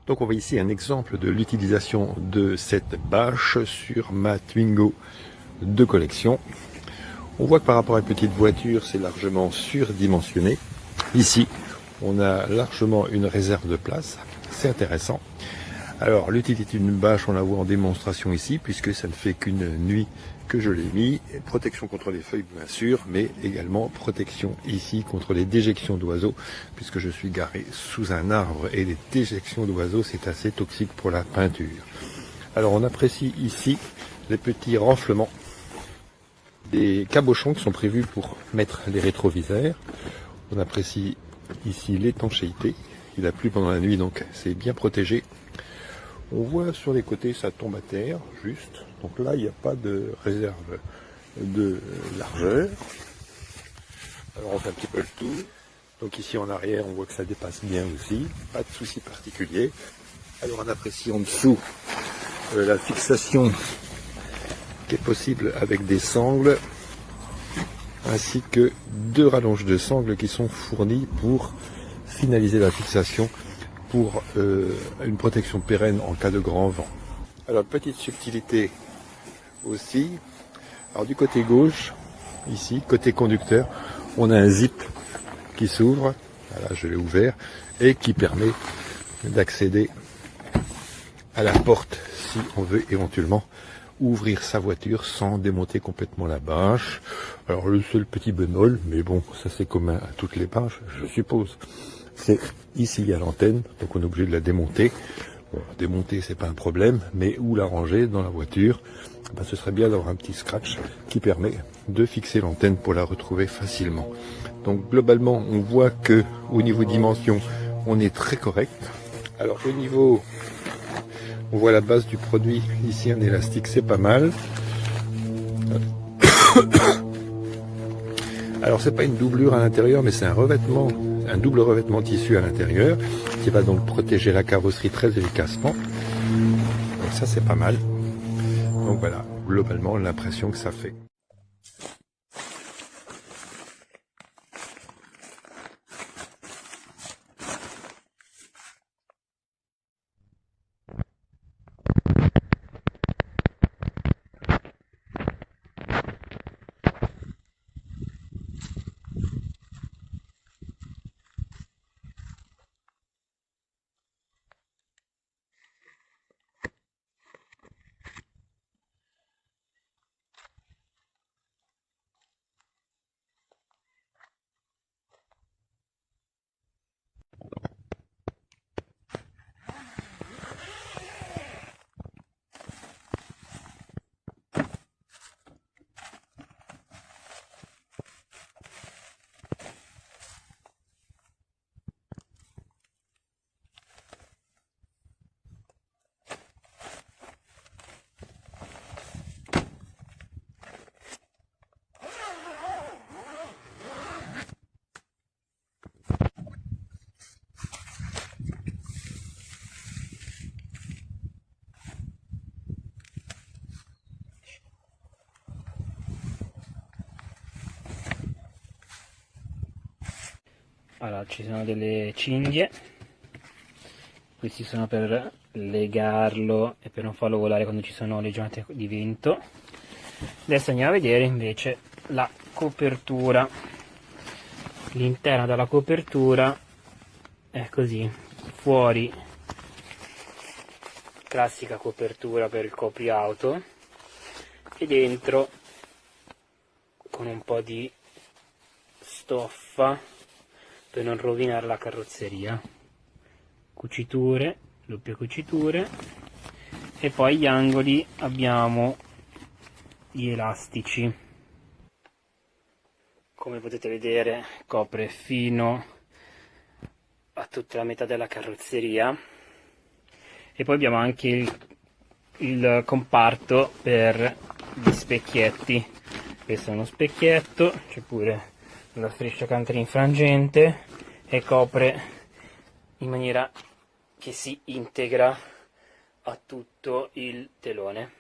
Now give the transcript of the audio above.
Donc on voit ici un exemple de l'utilisation de cette bâche sur ma Twingo de collection. On voit que par rapport à une petite voiture, c'est largement surdimensionné. Ici, on a largement une réserve de place. C'est intéressant. Alors l'utilité d'une bâche, on la voit en démonstration ici, puisque ça ne fait qu'une nuit que je l'ai mis. Protection contre les feuilles bien sûr, mais également protection ici contre les déjections d'oiseaux, puisque je suis garé sous un arbre et les déjections d'oiseaux c'est assez toxique pour la peinture. Alors on apprécie ici les petits renflements des cabochons qui sont prévus pour mettre les rétroviseurs. On apprécie ici l'étanchéité. Il a plu pendant la nuit donc c'est bien protégé. On voit sur les côtés, ça tombe à terre, juste. Donc là, il n'y a pas de réserve de largeur. Alors on fait un petit peu le tour. Donc ici en arrière, on voit que ça dépasse bien aussi. Pas de souci particulier. Alors on apprécie en dessous la fixation qui est possible avec des sangles, ainsi que 2 rallonges de sangles qui sont fournies pour finaliser la fixation, pour une protection pérenne en cas de grand vent. Alors petite subtilité aussi, alors du côté gauche, ici, côté conducteur, on a un zip qui s'ouvre, voilà je l'ai ouvert, et qui permet d'accéder à la porte si on veut éventuellement ouvrir sa voiture sans démonter complètement la bâche. Alors le seul petit bémol, mais bon ça c'est commun à toutes les bâches je suppose, c'est ici il y a l'antenne, donc on est obligé de la démonter. Bon, démonter c'est pas un problème, mais où la ranger dans la voiture, ben, ce serait bien d'avoir un petit scratch qui permet de fixer l'antenne pour la retrouver facilement. Donc globalement on voit que au niveau dimension on est très correct. Alors au niveau, on voit la base du produit, ici un élastique c'est pas mal. Alors c'est pas une doublure à l'intérieur, mais c'est un revêtement, un double revêtement tissu à l'intérieur qui va donc protéger la carrosserie très efficacement. Donc ça c'est pas mal. Donc voilà, globalement l'impression que ça fait. Allora, ci sono delle cinghie, questi sono per legarlo e per non farlo volare quando ci sono le giornate di vento. Adesso andiamo a vedere invece la copertura. L'interno della copertura è così, fuori classica copertura per il copriauto e dentro con un po' di stoffa per non rovinare la carrozzeria, cuciture, doppie cuciture, e poi gli angoli abbiamo gli elastici, come potete vedere copre fino a tutta la metà della carrozzeria. E poi abbiamo anche il comparto per gli specchietti. Questo è uno specchietto, c'è pure la striscia canter-infrangente e copre in maniera che si integra a tutto il telone.